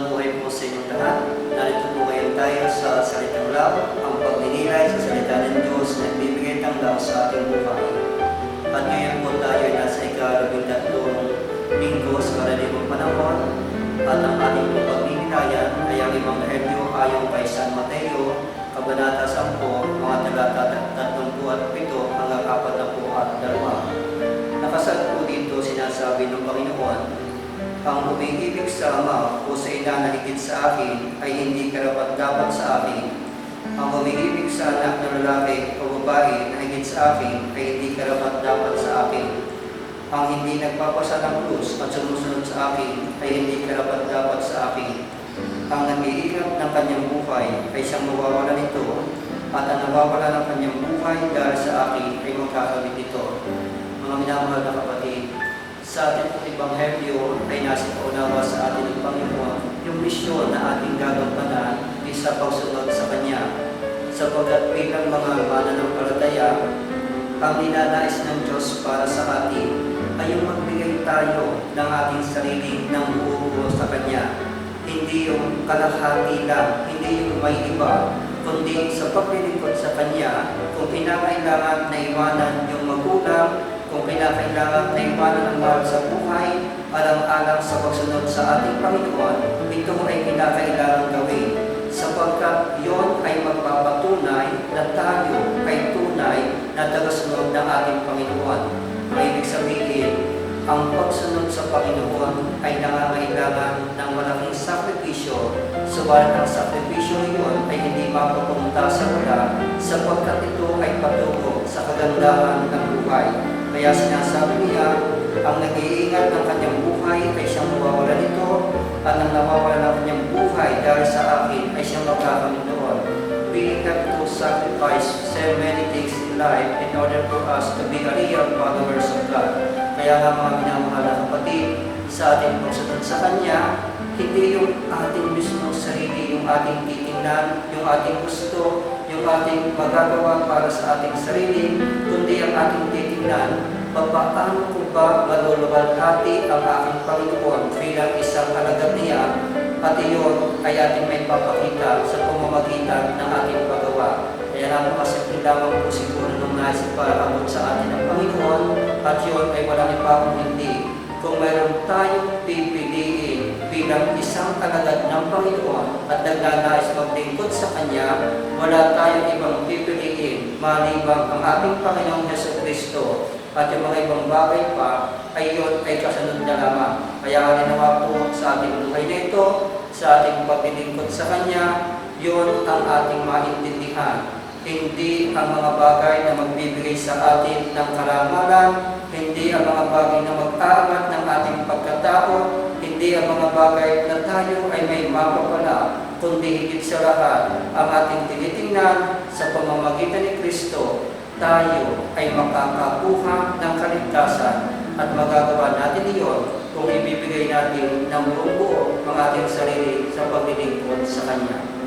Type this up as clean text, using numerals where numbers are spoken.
Magandang buhay po sa inyong lahat. Narito po ngayon tayo sa Salitang Lao, ang pagninilay sa salita ng Diyos na nagbibigay tanglaw sa ating buhay. At ngayon po tayo ay nasa ika-13 linggo sa karaniwang panahon. At ang ating pagninilaya ay ang Ebanghelyo ayon kay San Mateo, Kabanata 10, mga talata 37 hanggang 42. Nakasal po dito sinasabi ng Panginoon, ang umiibig sa ama o sa ina na higit sa akin ay hindi karapat-dapat sa akin. Ang umiibig sa anak na lalaki o babae na higit sa akin ay hindi karapat-dapat sa akin. Ang hindi nagpapasa ng krus at sumusunod sa akin ay hindi karapat-dapat sa akin. Ang nag-iingat ng kanyang buhay ay siyang mawawala nito, at ang nawawala ng kanyang buhay dahil sa akin ay magkakamit nito. Mga minamahal na kapatid, sa ating pong Ebanghelyo ay nasa paunawa sa atin ng Panginoon yung misyon na ating gagampanan sa pagsunod sa Kanya. Sapagkat bilang mga mananampalataya, ang ninanais ng Diyos para sa atin ay yung magbigay tayo ng ating sarili ng buo sa Kanya. Hindi yung kalahati lang, hindi yung may iba, kundi sa paglilingkod sa Kanya, kung kinakailangan na iwanan yung magulang, kung kinakailangan na iwanan ang mahal sa buhay, alang-alang sa pagsunod sa ating Panginoon, ito ay kinakailangan gawin, sapagkat yon ay magpapatunay na tayo ay tunay na tagasunod ng ating Panginoon. Ang ibig sabihin, ang pagsunod sa Panginoon ay nangangailangan ng malaking sakripisyo, subalit ang sakripisyo iyon ay hindi mapapunta sa wala, sapagkat ito ay patungo sa kagandahan ng buhay. Kaya sinasabi niya, ang nag-iingat ng kanyang buhay ay siyang mawawala nito, at ang nawawala ng kanyang buhay dahil sa akin ay siyang magkakamit noon. We have to sacrifice so many things in life in order for us to be a real followers of God. Kaya nga mga minamahal na kapatid, sa ating pagsunod sa Kanya, hindi yung ating mismong sarili, yung ating titingnan, yung ating gusto, yung ating magagawa para sa ating sarili, kundi ang ating titingnan, paano ko ba maluluwalhati ang aking Panginoon bilang isang alagad niya, at iyon ay ating may papakita sa pamamagitan ng ating paggawa. Kaya napakasakit lamang po siguro nung nais para abot sa atin ang Panginoon, at yun ay walang iba kung hindi. Kung mayroon tayong pipiliin bilang isang alagad ng Panginoon at nagnanais maglingkod sa Kanya, wala tayong ibang pipiliin maliban ang ating Panginoong Jesucristo, at yung mga ibang bagay pa ay yun ay kasunod na lamang. Kaya halinawa po sa ating buhay na ito, sa ating paglilingkod sa Kanya, yun ang ating maintindihan. Hindi ang mga bagay na magbibigay sa atin ng karamalan, hindi ang mga bagay na mag-aangat ng ating pagkatao, hindi ang mga bagay na tayo ay may mapapala, kundi higit sa lahat ang ating tinitingnan sa pamamagitan ni Kristo, tayo ay makakakuha ng kaligtasan, at magagawa natin iyon kung ibibigay natin ng buong buo ang ating sarili sa paglilingkod sa Kanya.